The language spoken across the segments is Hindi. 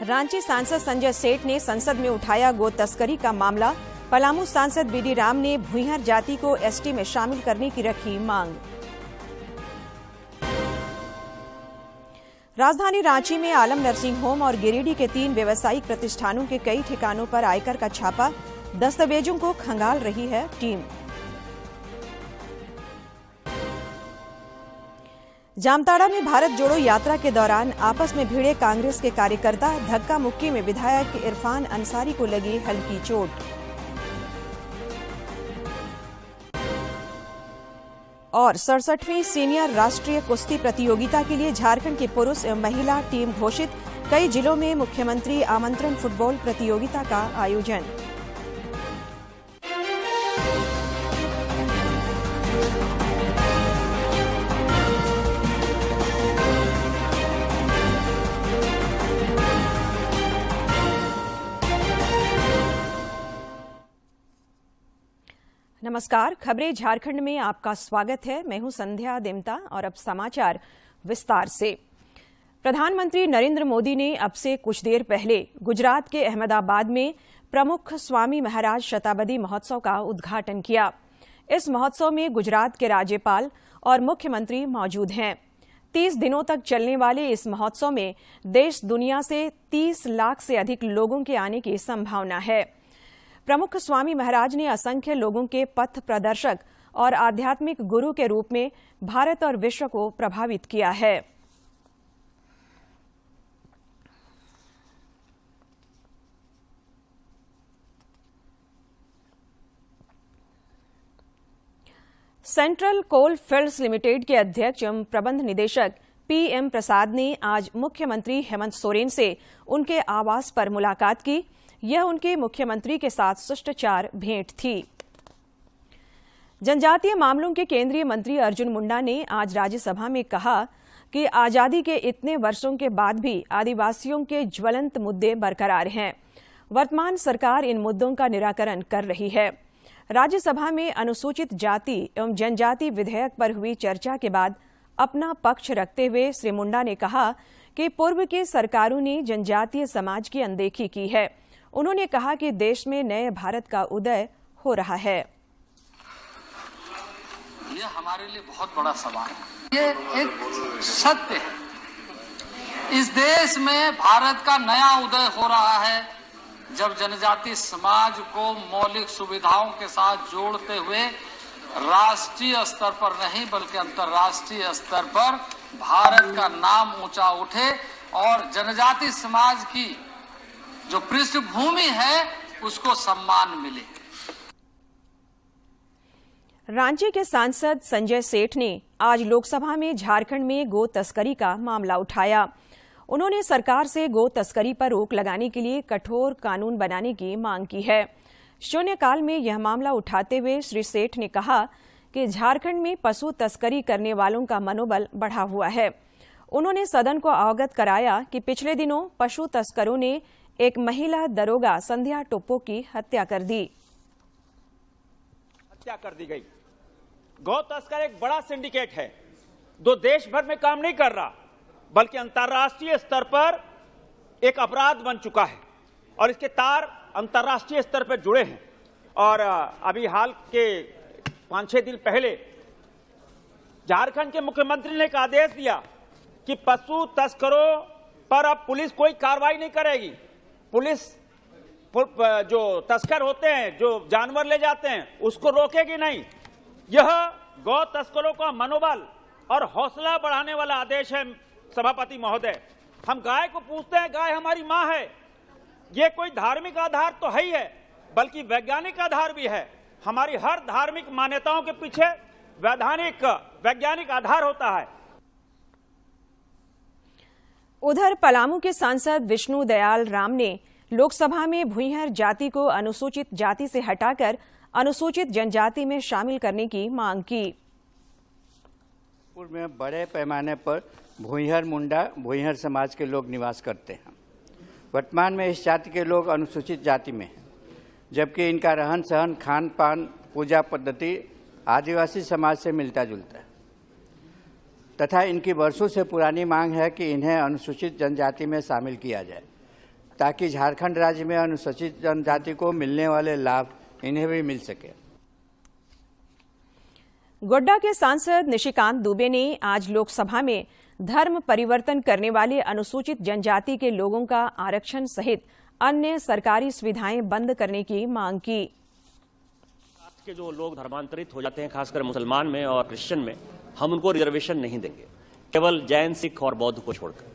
रांची सांसद संजय सेठ ने संसद में उठाया गो तस्करी का मामला। पलामू सांसद बीडी राम ने भुइंहर जाति को एसटी में शामिल करने की रखी मांग। राजधानी रांची में आलम नर्सिंग होम और गिरिडीह के 3 व्यवसायिक प्रतिष्ठानों के कई ठिकानों पर आयकर का छापा। दस्तावेजों को खंगाल रही है टीम। जामताड़ा में भारत जोड़ो यात्रा के दौरान आपस में भिड़े कांग्रेस के कार्यकर्ता। धक्का मुक्की में विधायक इरफान अंसारी को लगी हल्की चोट। और 67वीं सीनियर राष्ट्रीय कुश्ती प्रतियोगिता के लिए झारखंड की पुरुष एवं महिला टीम घोषित। कई जिलों में मुख्यमंत्री आमंत्रण फुटबॉल प्रतियोगिता का आयोजन। नमस्कार, खबरें झारखंड में आपका स्वागत है। मैं हूं संध्या देमता और अब समाचार विस्तार से। प्रधानमंत्री नरेंद्र मोदी ने अब से कुछ देर पहले गुजरात के अहमदाबाद में प्रमुख स्वामी महाराज शताब्दी महोत्सव का उद्घाटन किया। इस महोत्सव में गुजरात के राज्यपाल और मुख्यमंत्री मौजूद हैं। 30 दिनों तक चलने वाले इस महोत्सव में देश दुनिया से 30 लाख से अधिक लोगों के आने की संभावना है। प्रमुख स्वामी महाराज ने असंख्य लोगों के पथ प्रदर्शक और आध्यात्मिक गुरु के रूप में भारत और विश्व को प्रभावित किया है। सेंट्रल कोल फील्ड्स लिमिटेड के अध्यक्ष एवं प्रबंध निदेशक पीएम प्रसाद ने आज मुख्यमंत्री हेमंत सोरेन से उनके आवास पर मुलाकात की। यह उनके मुख्यमंत्री के साथ शिष्टाचार भेंट थी। जनजातीय मामलों के केंद्रीय मंत्री अर्जुन मुंडा ने आज राज्यसभा में कहा कि आजादी के इतने वर्षों के बाद भी आदिवासियों के ज्वलंत मुद्दे बरकरार हैं। वर्तमान सरकार इन मुद्दों का निराकरण कर रही है। राज्यसभा में अनुसूचित जाति एवं जनजाति विधेयक पर हुई चर्चा के बाद अपना पक्ष रखते हुए श्री मुंडा ने कहा कि पूर्व की सरकारों ने जनजातीय समाज की अनदेखी की है। उन्होंने कहा कि देश में नए भारत का उदय हो रहा है। ये हमारे लिए बहुत बड़ा सवाल है। ये एक सत्य है। इस देश में भारत का नया उदय हो रहा है जब जनजातीय समाज को मौलिक सुविधाओं के साथ जोड़ते हुए राष्ट्रीय स्तर पर नहीं बल्कि अंतर्राष्ट्रीय स्तर पर भारत का नाम ऊंचा उठे और जनजातीय समाज की जो पृष्ठभूमि है उसको सम्मान मिले। रांची के सांसद संजय सेठ ने आज लोकसभा में झारखंड में गो तस्करी का मामला उठाया। उन्होंने सरकार से गो तस्करी पर रोक लगाने के लिए कठोर कानून बनाने की मांग की है। शून्यकाल में यह मामला उठाते हुए श्री सेठ ने कहा कि झारखंड में पशु तस्करी करने वालों का मनोबल बढ़ा हुआ है। उन्होंने सदन को अवगत कराया कि पिछले दिनों पशु तस्करों ने एक महिला दरोगा संध्या टोप्पो की हत्या कर दी। हत्या कर दी गई। गौ तस्कर एक बड़ा सिंडिकेट है जो देश भर में काम नहीं कर रहा बल्कि अंतर्राष्ट्रीय स्तर पर एक अपराध बन चुका है और इसके तार अंतर्राष्ट्रीय स्तर पर जुड़े हैं। और अभी हाल के 5-6 दिन पहले झारखंड के मुख्यमंत्री ने एक आदेश दिया कि पशु तस्करों पर अब पुलिस कोई कार्रवाई नहीं करेगी। पुलिस जो तस्कर होते हैं, जो जानवर ले जाते हैं, उसको रोकेगी नहीं। यह गौ तस्करों का मनोबल और हौसला बढ़ाने वाला आदेश है। सभापति महोदय, हम गाय को पूछते हैं, गाय हमारी मां है। ये कोई धार्मिक आधार तो है ही है बल्कि वैज्ञानिक आधार भी है। हमारी हर धार्मिक मान्यताओं के पीछे वैज्ञानिक आधार होता है। उधर पलामू के सांसद विष्णु दयाल राम ने लोकसभा में भुइंहर जाति को अनुसूचित जाति से हटाकर अनुसूचित जनजाति में शामिल करने की मांग की। पूर्व में बड़े पैमाने पर भुइंहर समाज के लोग निवास करते हैं। वर्तमान में इस जाति के लोग अनुसूचित जाति में हैं, जबकि इनका रहन सहन, खान पान, पूजा पद्धति आदिवासी समाज से मिलता जुलता है तथा इनकी वर्षों से पुरानी मांग है कि इन्हें अनुसूचित जनजाति में शामिल किया जाए। ताकि झारखंड राज्य में अनुसूचित जनजाति को मिलने वाले लाभ इन्हें भी मिल सके। गोड्डा के सांसद निशिकांत दुबे ने आज लोकसभा में धर्म परिवर्तन करने वाले अनुसूचित जनजाति के लोगों का आरक्षण सहित अन्य सरकारी सुविधाएं बंद करने की मांग की। के जो लोग धर्मांतरित हो जाते हैं, खासकर मुसलमान में और क्रिश्चियन में, हम उनको रिजर्वेशन नहीं देंगे, केवल जैन, सिख और बौद्ध को छोड़कर।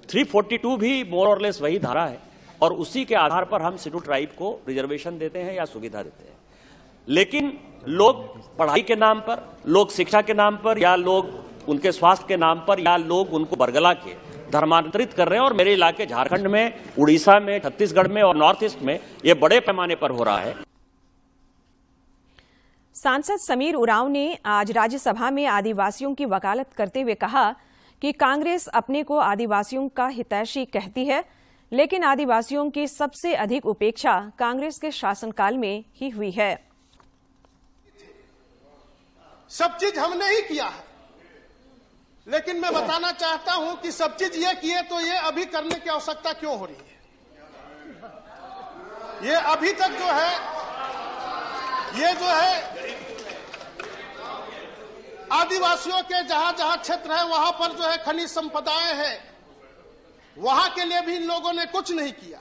342 भी मोर और लेस वही धारा है और उसी के आधार पर हम शेड्यूल ट्राइब को रिजर्वेशन देते हैं या सुविधा देते हैं। लेकिन लोग पढ़ाई के नाम पर, लोग शिक्षा के नाम पर, या लोग उनके स्वास्थ्य के नाम पर, या लोग उनको बरगला के धर्मांतरित कर रहे हैं। और मेरे इलाके झारखंड में, उड़ीसा में, छत्तीसगढ़ में और नॉर्थ ईस्ट में ये बड़े पैमाने पर हो रहा है। सांसद समीर उरांव ने आज राज्यसभा में आदिवासियों की वकालत करते हुए कहा कि कांग्रेस अपने को आदिवासियों का हितैषी कहती है, लेकिन आदिवासियों की सबसे अधिक उपेक्षा कांग्रेस के शासनकाल में ही हुई है। सब चीज हमने ही किया है, लेकिन मैं बताना चाहता हूं कि सब चीज ये किए तो ये अभी करने की आवश्यकता क्यों हो रही है। ये अभी तक जो है आदिवासियों के जहां जहां क्षेत्र है वहां पर जो है खनिज संपदाएं हैं, वहां के लिए भी इन लोगों ने कुछ नहीं किया।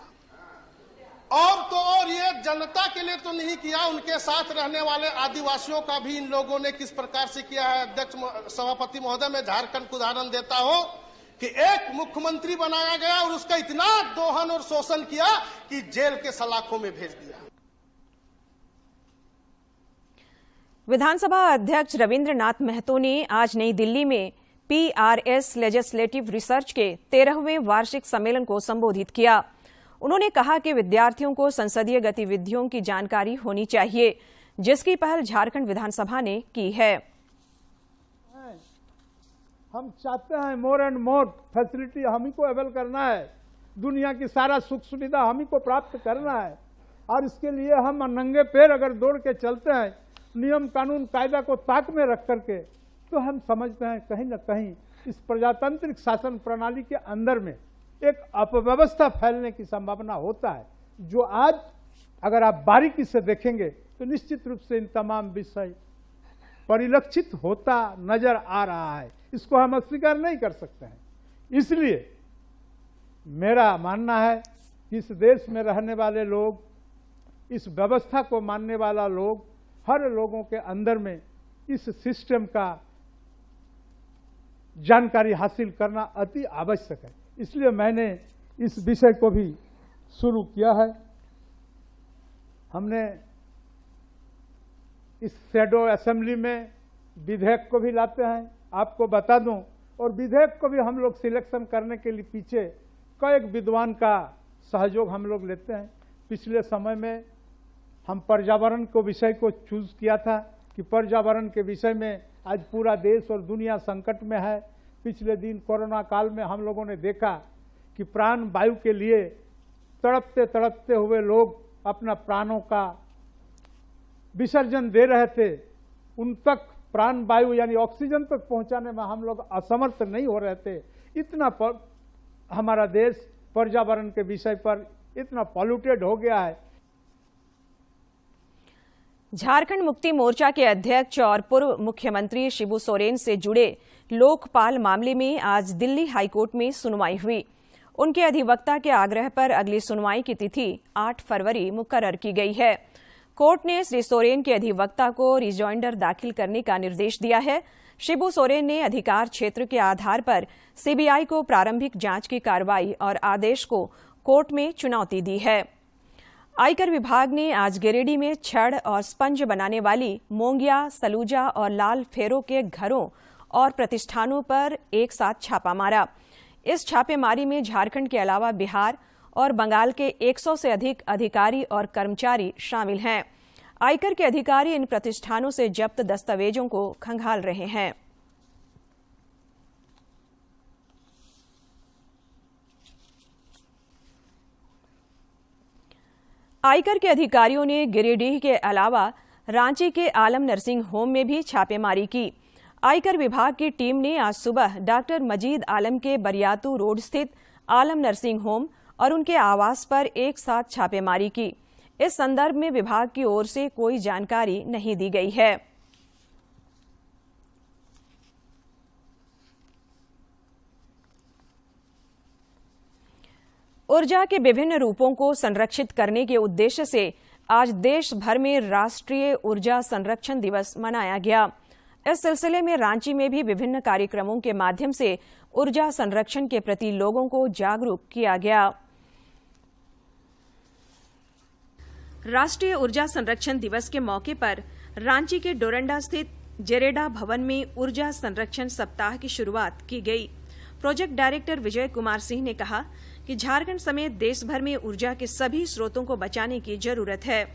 और तो और ये जनता के लिए तो नहीं किया, उनके साथ रहने वाले आदिवासियों का भी इन लोगों ने किस प्रकार से किया है। अध्यक्ष सभापति महोदय, मैं झारखंड को उदाहरण देता हूं कि एक मुख्यमंत्री बनाया गया और उसका इतना दोहन और शोषण किया कि जेल के सलाखों में भेज दिया। विधानसभा अध्यक्ष रविंद्रनाथ महतो ने आज नई दिल्ली में PRS लेजिस्लेटिव रिसर्च के 13वें वार्षिक सम्मेलन को संबोधित किया। उन्होंने कहा कि विद्यार्थियों को संसदीय गतिविधियों की जानकारी होनी चाहिए, जिसकी पहल झारखंड विधानसभा ने की है। हम चाहते हैं मोर एंड मोर फैसिलिटी हम ही को अवेल करना है, दुनिया की सारा सुख सुविधा हम ही को प्राप्त करना है। और इसके लिए हम नंगे पैर अगर दौड़ के चलते हैं, नियम कानून कायदा को ताक में रख करके, तो हम समझते हैं कहीं न कहीं इस प्रजातांत्रिक शासन प्रणाली के अंदर में एक अपव्यवस्था फैलने की संभावना होता है, जो आज अगर आप बारीकी से देखेंगे तो निश्चित रूप से इन तमाम विषय परिलक्षित होता नजर आ रहा है। इसको हम अस्वीकार नहीं कर सकते हैं। इसलिए मेरा मानना है कि इस देश में रहने वाले लोग, इस व्यवस्था को मानने वाला लोग, हर लोगों के अंदर में इस सिस्टम का जानकारी हासिल करना अति आवश्यक है। इसलिए मैंने इस विषय को भी शुरू किया है। हमने इस शैडो असेंबली में विधेयक को भी लाते हैं, आपको बता दूं, और विधेयक को भी हम लोग सिलेक्शन करने के लिए पीछे कई विद्वान का सहयोग हम लोग लेते हैं। पिछले समय में हम पर्यावरण को विषय को चूज किया था कि पर्यावरण के विषय में आज पूरा देश और दुनिया संकट में है। पिछले दिन कोरोना काल में हम लोगों ने देखा कि प्राण वायु के लिए तड़पते तड़पते हुए लोग अपना प्राणों का विसर्जन दे रहे थे। उन तक प्राण वायु यानी ऑक्सीजन तक पहुंचाने में हम लोग असमर्थ नहीं हो रहे थे। इतना हमारा देश पर्यावरण के विषय पर इतना पॉल्यूटेड हो गया है। झारखंड मुक्ति मोर्चा के अध्यक्ष और पूर्व मुख्यमंत्री शिबू सोरेन से जुड़े लोकपाल मामले में आज दिल्ली हाईकोर्ट में सुनवाई हुई। उनके अधिवक्ता के आग्रह पर अगली सुनवाई की तिथि 8 फरवरी मुकर्रर की गई है। कोर्ट ने श्री सोरेन के अधिवक्ता को रिजॉइंडर दाखिल करने का निर्देश दिया है। शिबू सोरेन ने अधिकार क्षेत्र के आधार पर सीबीआई को प्रारंभिक जांच की कार्रवाई और आदेश को कोर्ट में चुनौती दी है। आयकर विभाग ने आज गिरिडीह में छड़ और स्पंज बनाने वाली मोंगिया, सलूजा और लाल फेरो के घरों और प्रतिष्ठानों पर एक साथ छापा मारा। इस छापेमारी में झारखंड के अलावा बिहार और बंगाल के 100 से अधिक अधिकारी और कर्मचारी शामिल हैं। आयकर के अधिकारी इन प्रतिष्ठानों से जब्त दस्तावेजों को खंगाल रहे हैं। आयकर के अधिकारियों ने गिरिडीह के अलावा रांची के आलम नर्सिंग होम में भी छापेमारी की। आयकर विभाग की टीम ने आज सुबह डॉक्टर मजीद आलम के बरियातू रोड स्थित आलम नर्सिंग होम और उनके आवास पर एक साथ छापेमारी की। इस संदर्भ में विभाग की ओर से कोई जानकारी नहीं दी गई है। ऊर्जा के विभिन्न रूपों को संरक्षित करने के उद्देश्य से आज देश भर में राष्ट्रीय ऊर्जा संरक्षण दिवस मनाया गया। इस सिलसिले में रांची में भी विभिन्न कार्यक्रमों के माध्यम से ऊर्जा संरक्षण के प्रति लोगों को जागरूक किया गया। राष्ट्रीय ऊर्जा संरक्षण दिवस के मौके पर रांची के डोरंडा स्थित जेरेडा भवन में ऊर्जा संरक्षण सप्ताह की शुरुआत की गई। प्रोजेक्ट डायरेक्टर विजय कुमार सिंह ने कहा कि झारखंड समेत देश भर में ऊर्जा के सभी स्रोतों को बचाने की जरूरत है।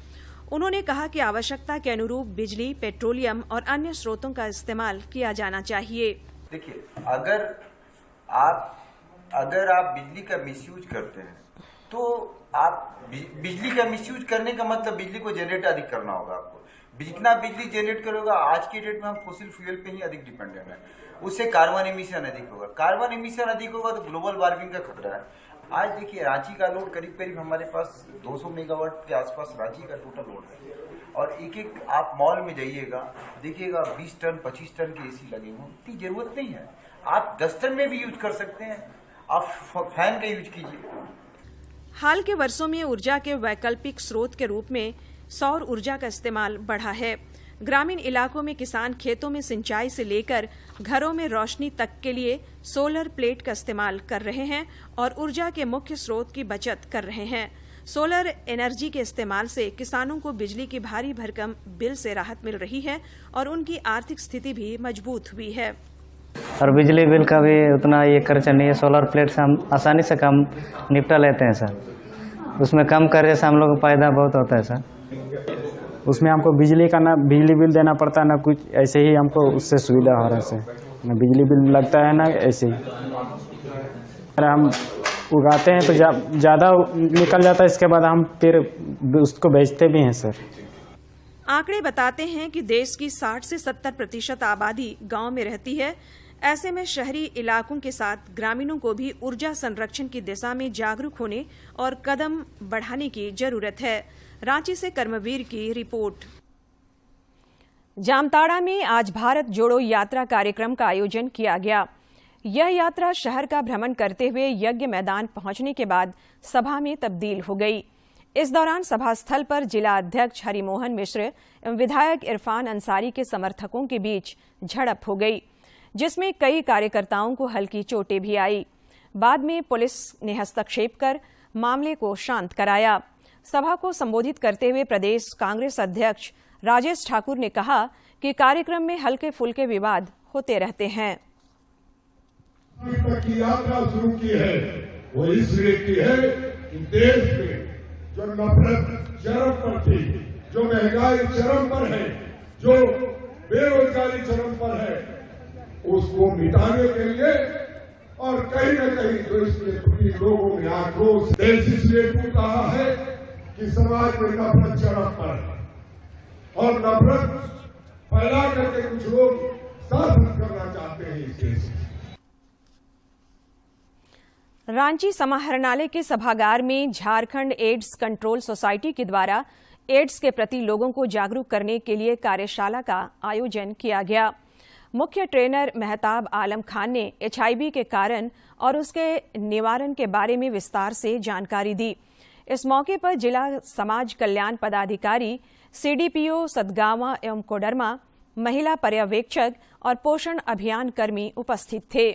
उन्होंने कहा कि आवश्यकता के अनुरूप बिजली, पेट्रोलियम और अन्य स्रोतों का इस्तेमाल किया जाना चाहिए। देखिए, अगर आप बिजली का मिसयूज करते हैं तो आप बिजली का मिसयूज करने का मतलब बिजली को जनरेट अधिक करना होगा। आपको जितना बिजली जनरेट करोगा, आज की डेट में हम फॉसिल फ्यूल पे ही अधिक डिपेंडेंट है, उससे कार्बन एमिशन अधिक होगा। कार्बन एमिशन अधिक होगा तो ग्लोबल वार्मिंग का खतरा है। आज देखिए, रांची का लोड करीब हमारे पास 200 मेगावाट के आसपास रांची का टोटल लोड है, और एक आप मॉल में जाइएगा, देखिएगा 20 टन 25 टन के एसी लगे हों। इतनी जरूरत नहीं है, आप 10 टन में भी यूज कर सकते हैं। आप फैन का यूज कीजिए। हाल के वर्षों में ऊर्जा के वैकल्पिक स्रोत के रूप में सौर ऊर्जा का इस्तेमाल बढ़ा है। ग्रामीण इलाकों में किसान खेतों में सिंचाई से लेकर घरों में रोशनी तक के लिए सोलर प्लेट का इस्तेमाल कर रहे हैं और ऊर्जा के मुख्य स्रोत की बचत कर रहे हैं। सोलर एनर्जी के इस्तेमाल से किसानों को बिजली की भारी भरकम बिल से राहत मिल रही है और उनकी आर्थिक स्थिति भी मजबूत हुई है। और बिजली बिल का भी उतना ये खर्चा नहीं है। सोलर प्लेट से हम आसानी से काम निपटा लेते हैं सर। उसमें कम करने से हम लोग को फायदा बहुत होता है सर। उसमें हमको बिजली का ना बिजली बिल देना पड़ता है ना कुछ, ऐसे ही हमको उससे सुविधा हो रहा है। ना बिजली बिल लगता है ना ऐसे ही। हम उगाते हैं तो ज़्यादा निकल जाता है, इसके बाद हम फिर उसको बेचते भी हैं सर। आंकड़े बताते हैं कि देश की 60 से 70% आबादी गांव में रहती है। ऐसे में शहरी इलाकों के साथ ग्रामीणों को भी ऊर्जा संरक्षण की दिशा में जागरूक होने और कदम बढ़ाने की जरूरत है। रांची से कर्मवीर की रिपोर्ट। जामताड़ा में आज भारत जोड़ो यात्रा कार्यक्रम का आयोजन किया गया। यह यात्रा शहर का भ्रमण करते हुए यज्ञ मैदान पहुंचने के बाद सभा में तब्दील हो गई। इस दौरान सभा स्थल पर जिला अध्यक्ष हरिमोहन मिश्र एवं विधायक इरफान अंसारी के समर्थकों के बीच झड़प हो गई, जिसमें कई कार्यकर्ताओं को हल्की चोटें भी आई। बाद में पुलिस ने हस्तक्षेप कर मामले को शांत कराया। सभा को संबोधित करते हुए प्रदेश कांग्रेस अध्यक्ष राजेश ठाकुर ने कहा कि कार्यक्रम में हल्के फुल्के विवाद होते रहते हैं। की यात्रा शुरू की है वो इसलिए की है कि देश में जो नफरत चरम पर थी, जो महंगाई चरम पर है, जो बेरोजगारी चरम पर है, उसको मिटाने के लिए और कहीं न कहीं जो इसके प्रति लोगों में आक्रोश, देश इसलिए टूट रहा है कि समाज में नफरत चरम पर और नफरत फैला करके कुछ लोग शासन करना चाहते हैं इस देश में। रांची समाहरणालय के सभागार में झारखंड एड्स कंट्रोल सोसाइटी के द्वारा एड्स के प्रति लोगों को जागरूक करने के लिए कार्यशाला का आयोजन किया गया। मुख्य ट्रेनर मेहताब आलम खान ने HIV के कारण और उसके निवारण के बारे में विस्तार से जानकारी दी। इस मौके पर जिला समाज कल्याण पदाधिकारी, CDPO सतगावा एवं कोडरमा, महिला पर्यवेक्षक और पोषण अभियान कर्मी उपस्थित थे।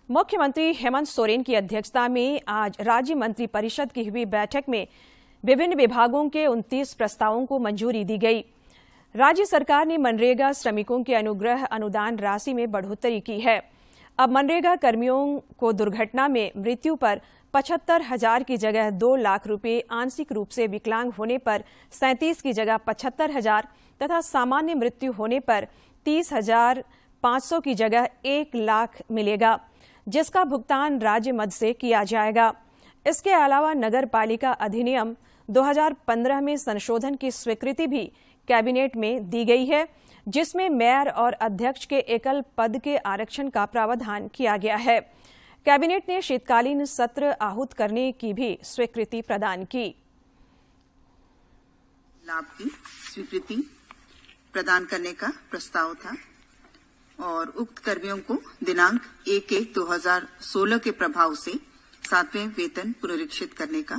मुख्यमंत्री हेमंत सोरेन की अध्यक्षता में आज राज्य मंत्री परिषद की हुई बैठक में विभिन्न विभागों के 29 प्रस्तावों को मंजूरी दी गई। राज्य सरकार ने मनरेगा श्रमिकों के अनुग्रह अनुदान राशि में बढ़ोतरी की है। अब मनरेगा कर्मियों को दुर्घटना में मृत्यु पर 75,000 की जगह 2 लाख रुपए, आंशिक रूप से विकलांग होने पर 37 की जगह 75,000 तथा सामान्य मृत्यु होने पर 30,500 की जगह 1 लाख मिलेगा, जिसका भुगतान राज्य मद से किया जाएगा। इसके अलावा नगर पालिका अधिनियम 2015 में संशोधन की स्वीकृति भी कैबिनेट में दी गई है, जिसमें मेयर और अध्यक्ष के एकल पद के आरक्षण का प्रावधान किया गया है। कैबिनेट ने शीतकालीन सत्र आहूत करने की भी स्वीकृति प्रदान की। लाभ की स्वीकृति प्रदान करने का प्रस्ताव था और उक्त कर्मियों को दिनांक 1/1/2016 के प्रभाव से 7वें वेतन पुनरीक्षित करने का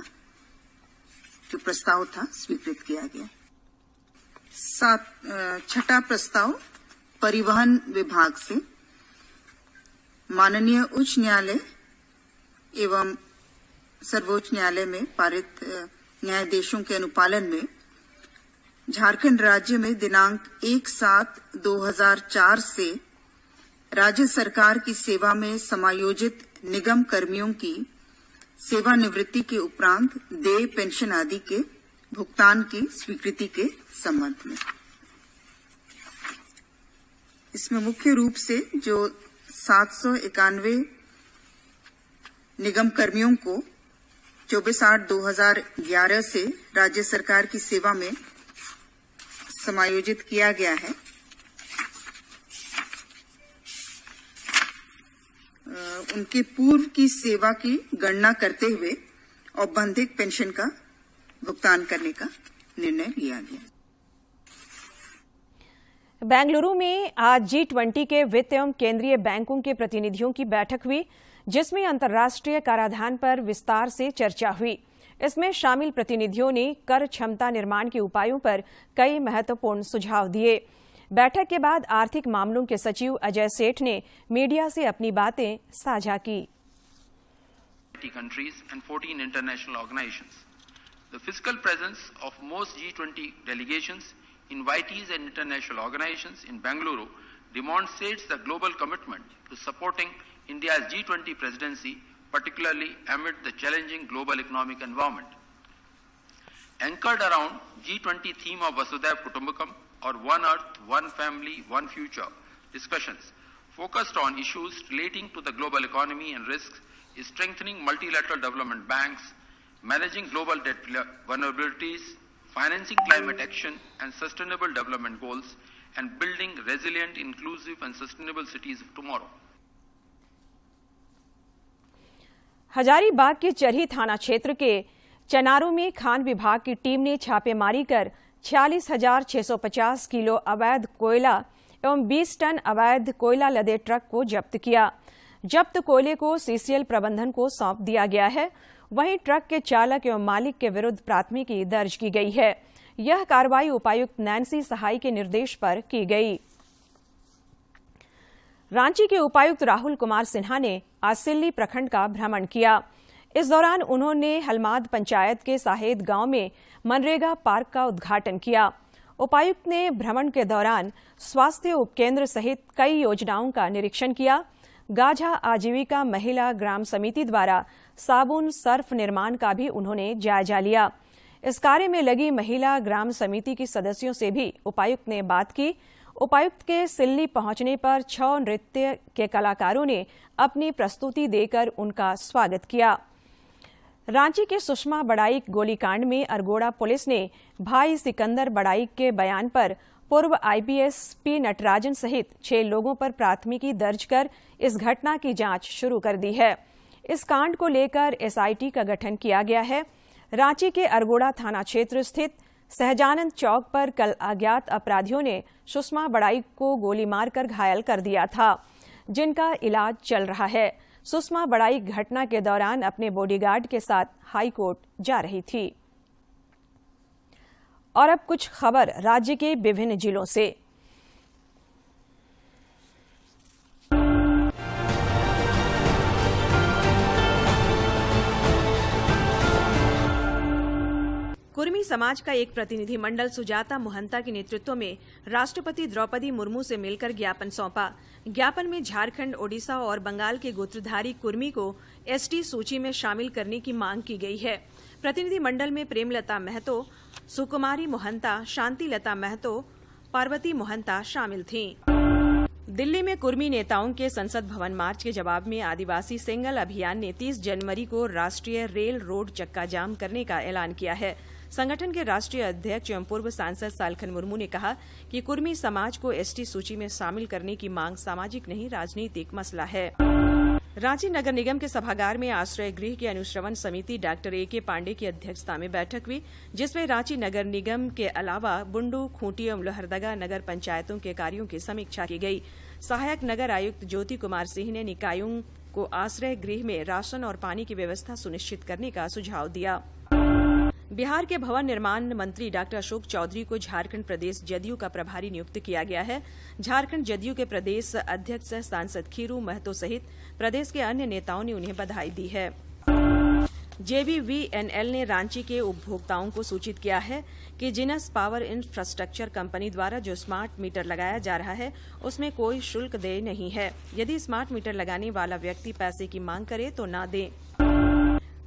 जो प्रस्ताव था स्वीकृत किया गया। छठा प्रस्ताव परिवहन विभाग से माननीय उच्च न्यायालय एवं सर्वोच्च न्यायालय में पारित न्यायादेशों के अनुपालन में झारखंड राज्य में दिनांक 1/7/2004 से राज्य सरकार की सेवा में समायोजित निगम कर्मियों की सेवानिवृत्ति के उपरांत देय पेंशन आदि के भुगतान की स्वीकृति के संबंध में। इसमें मुख्य रूप से जो 791 निगम कर्मियों को 24/8/2011 से राज्य सरकार की सेवा में समायोजित किया गया है, उनके पूर्व की सेवा की गणना करते हुए औपबंधिक पेंशन का भुगतान करने का निर्णय लिया गया। बेंगलुरु में आज G20 के वित्त एवं केंद्रीय बैंकों के प्रतिनिधियों की बैठक हुई, जिसमें अंतर्राष्ट्रीय कराधान पर विस्तार से चर्चा हुई। इसमें शामिल प्रतिनिधियों ने कर क्षमता निर्माण के उपायों पर कई महत्वपूर्ण सुझाव दिए। बैठक के बाद आर्थिक मामलों के सचिव अजय सेठ ने मीडिया से अपनी बातें साझा की। countries and 14 international organizations. The fiscal presence of most G20 delegations, invitees and international organizations in Bengaluru demonstrates the global commitment to supporting India's G20 presidency, particularly amid the challenging global economic environment. Anchored around G20 theme of Vasudhaiva Kutumbakam or One Earth, One Family, One Future discussions focused on issues relating to the global economy and risks, strengthening multilateral development banks, managing global debt vulnerabilities, financing climate action and sustainable development goals, and building resilient, inclusive and sustainable cities of tomorrow. Hazaribagh के चरही थाना क्षेत्र के चनारों में खान विभाग की टीम ने छापेमारी कर 46,650 किलो अवैध कोयला एवं 20 टन अवैध कोयला लदे ट्रक को जब्त किया। जब्त कोयले को सीसीएल प्रबंधन को सौंप दिया गया है। वहीं ट्रक के चालक एवं मालिक के विरुद्ध प्राथमिकी दर्ज की गई है। यह कार्रवाई उपायुक्त नैन्सी सहाय के निर्देश पर की गई। रांची के उपायुक्त राहुल कुमार सिन्हा ने आज सिल्ली प्रखंड का भ्रमण किया। इस दौरान उन्होंने हलमाद पंचायत के साहेद गांव में मनरेगा पार्क का उद्घाटन किया। उपायुक्त ने भ्रमण के दौरान स्वास्थ्य उपकेंद्र सहित कई योजनाओं का निरीक्षण किया। गाझा आजीविका महिला ग्राम समिति द्वारा साबुन सर्फ निर्माण का भी उन्होंने जायजा लिया। इस कार्य में लगी महिला ग्राम समिति की सदस्यों से भी उपायुक्त ने बात की। उपायुक्त के सिल्ली पहुंचने पर 6 नृत्य के कलाकारों ने अपनी प्रस्तुति देकर उनका स्वागत किया। रांची के सुषमा बड़ाइक गोलीकांड में अरगोड़ा पुलिस ने भाई सिकंदर बड़ाइक के बयान पर पूर्व आईपीएस पी नटराजन सहित 6 लोगों पर प्राथमिकी दर्ज कर इस घटना की जांच शुरू कर दी है। इस कांड को लेकर एसआईटी का गठन किया गया है। रांची के अरगोड़ा थाना क्षेत्र स्थित सहजानंद चौक पर कल अज्ञात अपराधियों ने सुषमा बड़ाइक को गोली मारकर घायल कर दिया था, जिनका इलाज चल रहा है। सुषमा बड़ाइक घटना के दौरान अपने बॉडीगार्ड के साथ हाईकोर्ट जा रही थी। और अब कुछ खबर राज्य के विभिन्न जिलों से। कुर्मी समाज का एक प्रतिनिधिमंडल सुजाता मोहंता के नेतृत्व में राष्ट्रपति द्रौपदी मुर्मू से मिलकर ज्ञापन सौंपा। ज्ञापन में झारखंड, ओडिशा और बंगाल के गोत्रधारी कुर्मी को एसटी सूची में शामिल करने की मांग की गई है। प्रतिनिधिमंडल में प्रेमलता महतो, सुकुमारी मोहंता, शांति लता महतो, पार्वती मोहंता शामिल थीं। दिल्ली में कुर्मी नेताओं के संसद भवन मार्च के जवाब में आदिवासी सेंगल अभियान ने 30 जनवरी को राष्ट्रीय रेल रोड चक्का जाम करने का ऐलान किया है। संगठन के राष्ट्रीय अध्यक्ष एवं पूर्व सांसद सालखन मुर्मू ने कहा कि कुर्मी समाज को एसटी सूची में शामिल करने की मांग सामाजिक नहीं राजनीतिक मसला है। रांची नगर निगम के सभागार में आश्रय गृह की अनुश्रवण समिति डॉक्टर ए.के. पांडे की अध्यक्षता में बैठक हुई, जिसमें रांची नगर निगम के अलावा बुंडू, खूंटी और लोहरदगा नगर पंचायतों के कार्यों की समीक्षा की गई। सहायक नगर आयुक्त ज्योति कुमार सिंह ने निकायों को आश्रय गृह में राशन और पानी की व्यवस्था सुनिश्चित करने का सुझाव दिया। बिहार के भवन निर्माण मंत्री डॉक्टर अशोक चौधरी को झारखंड प्रदेश जदयू का प्रभारी नियुक्त किया गया है। झारखंड जदयू के प्रदेश अध्यक्ष सांसद खीरू महतो सहित प्रदेश के अन्य नेताओं ने उन्हें बधाई दी है। JBVNL ने रांची के उपभोक्ताओं को सूचित किया है कि जिनस पावर इंफ्रास्ट्रक्चर कंपनी द्वारा जो स्मार्ट मीटर लगाया जा रहा है उसमें कोई शुल्क देय नहीं है। यदि स्मार्ट मीटर लगाने वाला व्यक्ति पैसे की मांग करे तो न दें।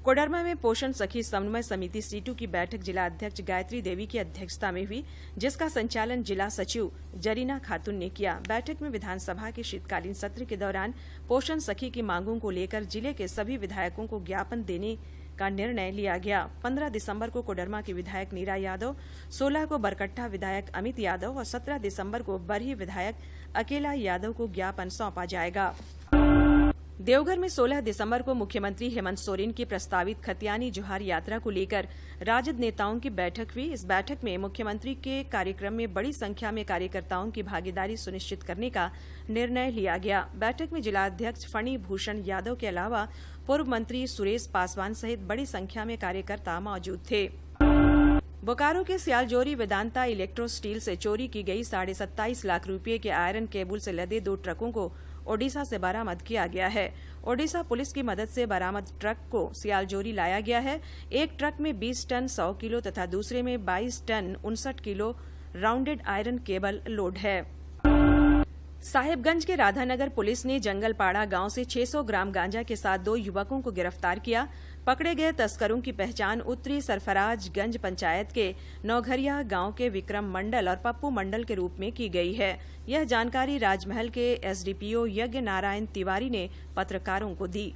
कोडरमा में पोषण सखी समन्वय समिति सीटू की बैठक जिला अध्यक्ष गायत्री देवी की अध्यक्षता में हुई, जिसका संचालन जिला सचिव जरीना खातून ने किया। बैठक में विधानसभा के शीतकालीन सत्र के दौरान पोषण सखी की मांगों को लेकर जिले के सभी विधायकों को ज्ञापन देने का निर्णय लिया गया। 15 दिसंबर को कोडरमा की विधायक नीरा यादव, 16 को बरकट्टा विधायक अमित यादव और 17 दिसंबर को बरही विधायक अकेला यादव को ज्ञापन सौंपा जाएगा। देवघर में 16 दिसंबर को मुख्यमंत्री हेमंत सोरेन की प्रस्तावित खतियानी जोहार यात्रा को लेकर राजद नेताओं की बैठक हुई। इस बैठक में मुख्यमंत्री के कार्यक्रम में बड़ी संख्या में कार्यकर्ताओं की भागीदारी सुनिश्चित करने का निर्णय लिया गया। बैठक में जिला अध्यक्ष फणी भूषण यादव के अलावा पूर्व मंत्री सुरेश पासवान सहित बड़ी संख्या में कार्यकर्ता मौजूद थे। बोकारो के सियालजोरी वेदांता इलेक्ट्रो स्टील से चोरी की गई 27.5 लाख रुपये के आयरन केबल से लदे 2 ट्रकों को ओडिशा से बरामद किया गया है। ओडिशा पुलिस की मदद से बरामद ट्रक को सियालजोरी लाया गया है। एक ट्रक में 20 टन 100 किलो तथा दूसरे में 22 ton 59 kilo rounded iron cable load है। साहिबगंज के राधानगर पुलिस ने जंगलपाड़ा गांव से 600 ग्राम गांजा के साथ 2 युवकों को गिरफ्तार किया। पकड़े गए तस्करों की पहचान उत्तरी सरफराजगंज पंचायत के नौघरिया गांव के विक्रम मंडल और पप्पू मंडल के रूप में की गई है। यह जानकारी राजमहल के एसडीपीओ यज्ञ नारायण तिवारी ने पत्रकारों को दी।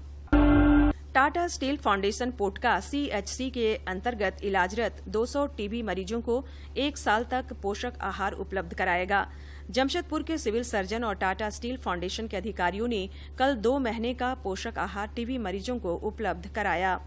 Tata steel foundation Potka CHC के अंतर्गत इलाजरत 200 टीबी मरीजों को 1 साल तक पोषक आहार उपलब्ध कराएगा। जमशेदपुर के सिविल सर्जन और टाटा स्टील फाउंडेशन के अधिकारियों ने कल 2 महीने का पोषक आहार टीबी मरीजों को उपलब्ध कराया।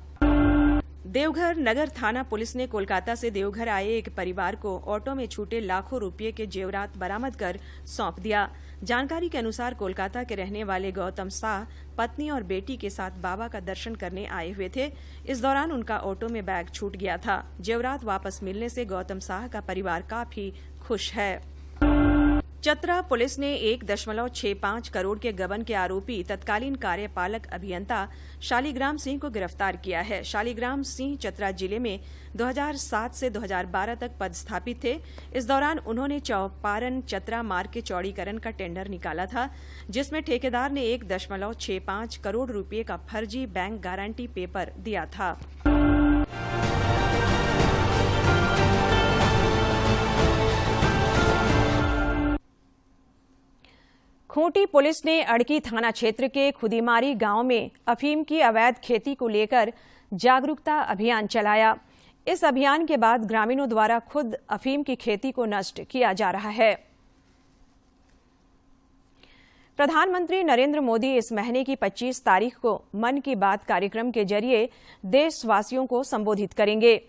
देवघर नगर थाना पुलिस ने कोलकाता से देवघर आए एक परिवार को ऑटो में छूटे लाखों रुपये के जेवरात बरामद कर सौंप दिया। जानकारी के अनुसार कोलकाता के रहने वाले गौतम शाह पत्नी और बेटी के साथ बाबा का दर्शन करने आए हुए थे। इस दौरान उनका ऑटो में बैग छूट गया था। जेवरात वापस मिलने से गौतम शाह का परिवार काफी खुश है। चतरा पुलिस ने 1.65 करोड़ के गबन के आरोपी तत्कालीन कार्यपालक अभियंता शालिग्राम सिंह को गिरफ्तार किया है। शालिग्राम सिंह चतरा जिले में 2007 से 2012 तक पदस्थापित थे। इस दौरान उन्होंने चौपारण चतरा मार्ग के चौड़ीकरण का टेंडर निकाला था, जिसमें ठेकेदार ने 1.65 करोड़ रुपये का फर्जी बैंक गारंटी पेपर दिया था। खूंटी पुलिस ने अड़की थाना क्षेत्र के खुदीमारी गांव में अफीम की अवैध खेती को लेकर जागरूकता अभियान चलाया। इस अभियान के बाद ग्रामीणों द्वारा खुद अफीम की खेती को नष्ट किया जा रहा है। प्रधानमंत्री नरेंद्र मोदी इस महीने की 25 तारीख को मन की बात कार्यक्रम के जरिए देशवासियों को संबोधित करेंगे।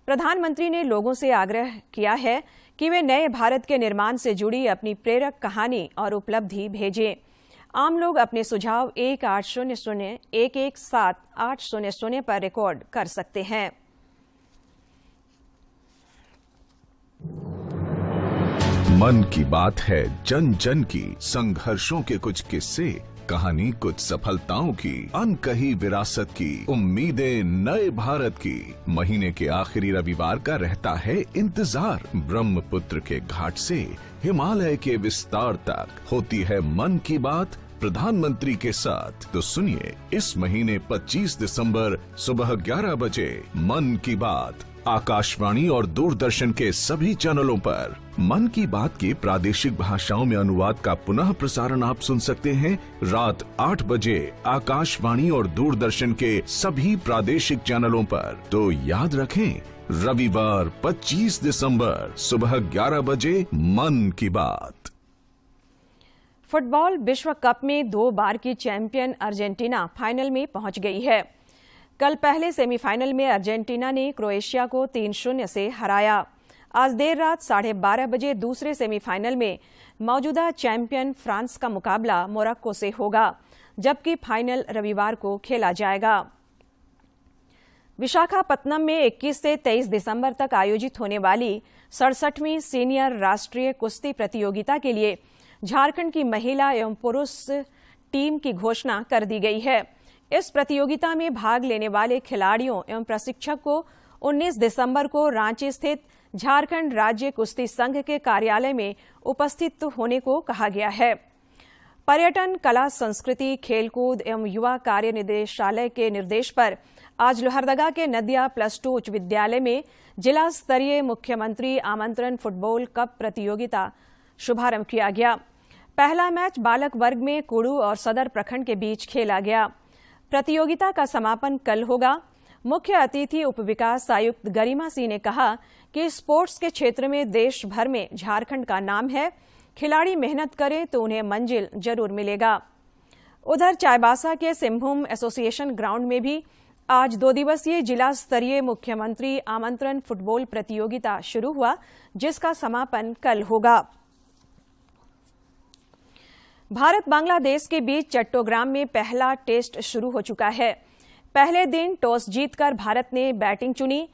प्रधानमंत्री ने लोगों से आग्रह किया है कि वे नए भारत के निर्माण से जुड़ी अपनी प्रेरक कहानी और उपलब्धि भेजें। आम लोग अपने सुझाव 1800-117-800 पर रिकॉर्ड कर सकते हैं। मन की बात है जन जन की, संघर्षों के कुछ किस्से, कहानी कुछ सफलताओं की, अनकही विरासत की, उम्मीदें नए भारत की। महीने के आखिरी रविवार का रहता है इंतजार। ब्रह्मपुत्र के घाट से हिमालय के विस्तार तक होती है मन की बात प्रधानमंत्री के साथ। तो सुनिए इस महीने 25 दिसंबर सुबह 11 बजे मन की बात आकाशवाणी और दूरदर्शन के सभी चैनलों पर। मन की बात के प्रादेशिक भाषाओं में अनुवाद का पुनः प्रसारण आप सुन सकते हैं रात 8 बजे आकाशवाणी और दूरदर्शन के सभी प्रादेशिक चैनलों पर। तो याद रखें, रविवार 25 दिसंबर सुबह 11 बजे मन की बात। फुटबॉल विश्व कप में 2 बार की चैंपियन अर्जेंटीना फाइनल में पहुंच गई है। कल पहले सेमीफाइनल में अर्जेंटीना ने क्रोएशिया को 3-0 से हराया। आज देर रात 12:30 बजे दूसरे सेमीफाइनल में मौजूदा चैंपियन फ्रांस का मुकाबला मोरक्को से होगा, जबकि फाइनल रविवार को खेला जाएगा। विशाखापत्तनम में 21 से 23 दिसंबर तक आयोजित होने वाली 67वीं सीनियर राष्ट्रीय कुश्ती प्रतियोगिता के लिए झारखंड की महिला एवं पुरुष टीम की घोषणा कर दी गई है। इस प्रतियोगिता में भाग लेने वाले खिलाड़ियों एवं प्रशिक्षक को 19 दिसंबर को रांची स्थित झारखंड राज्य कुश्ती संघ के कार्यालय में उपस्थित होने को कहा गया है। पर्यटन, कला, संस्कृति, खेलकूद एवं युवा कार्य निदेशालय के निर्देश पर आज लोहरदगा के नदिया +2 उच्च विद्यालय में जिला स्तरीय मुख्यमंत्री आमंत्रण फुटबॉल कप प्रतियोगिता शुभारंभ किया गया। पहला मैच बालक वर्ग में कुड़ू और सदर प्रखंड के बीच खेला गया। प्रतियोगिता का समापन कल होगा। मुख्य अतिथि उप विकास आयुक्त गरिमा सिंह ने कहा कि स्पोर्ट्स के क्षेत्र में देश भर में झारखंड का नाम है। खिलाड़ी मेहनत करें तो उन्हें मंजिल जरूर मिलेगा। उधर चाईबासा के सिंहभूम एसोसिएशन ग्राउंड में भी आज 2 दिवसीय जिला स्तरीय मुख्यमंत्री आमंत्रण फुटबॉल प्रतियोगिता शुरू हुआ, जिसका समापन कल होगा। भारत बांग्लादेश के बीच चट्टोग्राम में पहला टेस्ट शुरू हो चुका है। पहले दिन टॉस जीतकर भारत ने बैटिंग चुनी।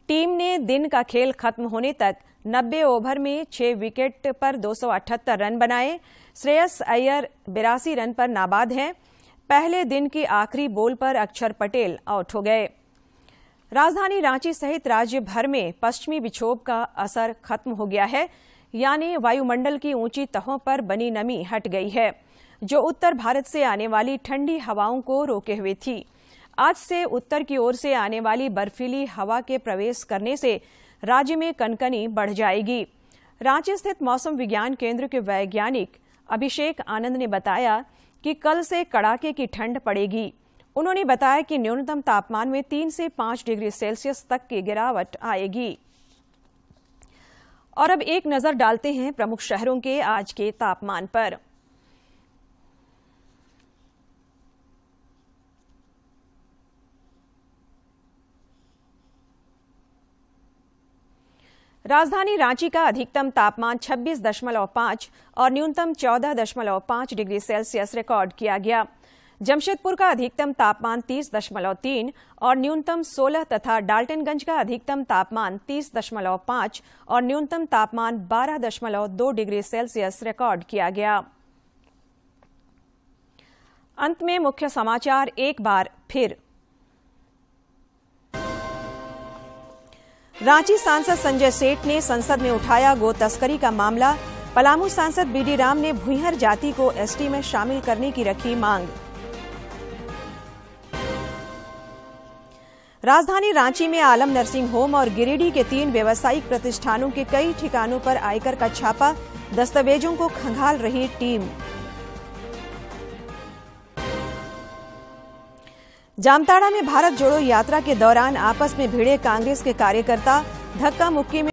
टीम ने दिन का खेल खत्म होने तक 90 ओवर में 6 विकेट पर 278 रन बनाए। श्रेयस अय्यर 82 रन पर नाबाद हैं। पहले दिन की आखिरी बॉल पर अक्षर पटेल आउट हो गए। राजधानी रांची सहित राज्य भर में पश्चिमी विक्षोभ का असर खत्म हो गया है, यानी वायुमंडल की ऊंची तहों पर बनी नमी हट गई है, जो उत्तर भारत से आने वाली ठंडी हवाओं को रोके हुए थी। आज से उत्तर की ओर से आने वाली बर्फीली हवा के प्रवेश करने से राज्य में कनकनी बढ़ जाएगी। रांची स्थित मौसम विज्ञान केंद्र के वैज्ञानिक अभिषेक आनंद ने बताया कि कल से कड़ाके की ठंड पड़ेगी। उन्होंने बताया कि न्यूनतम तापमान में 3 से 5 डिग्री सेल्सियस तक की गिरावट आएगी। और अब एक नजर डालते हैं प्रमुख शहरों के आज के तापमान पर। राजधानी रांची का अधिकतम तापमान 26.5 और न्यूनतम 14.5 डिग्री सेल्सियस रिकॉर्ड किया गया। जमशेदपुर का अधिकतम तापमान 30.3 और न्यूनतम 16 तथा डाल्टनगंज का अधिकतम तापमान 30.5 और न्यूनतम तापमान 12.2 डिग्री सेल्सियस रिकॉर्ड किया गया। अंत में मुख्य समाचार एक बार फिर। रांची सांसद संजय सेठ ने संसद में उठाया गो तस्करी का मामला। पलामू सांसद बीडी राम ने भुइहर जाति को एसटी में शामिल करने की रखी मांग। राजधानी रांची में आलम नर्सिंग होम और गिरिडीह के 3 व्यावसायिक प्रतिष्ठानों के कई ठिकानों पर आयकर का छापा, दस्तावेजों को खंगाल रही टीम। जामताड़ा में भारत जोड़ो यात्रा के दौरान आपस में भिड़े कांग्रेस के कार्यकर्ता, धक्का मुक्की में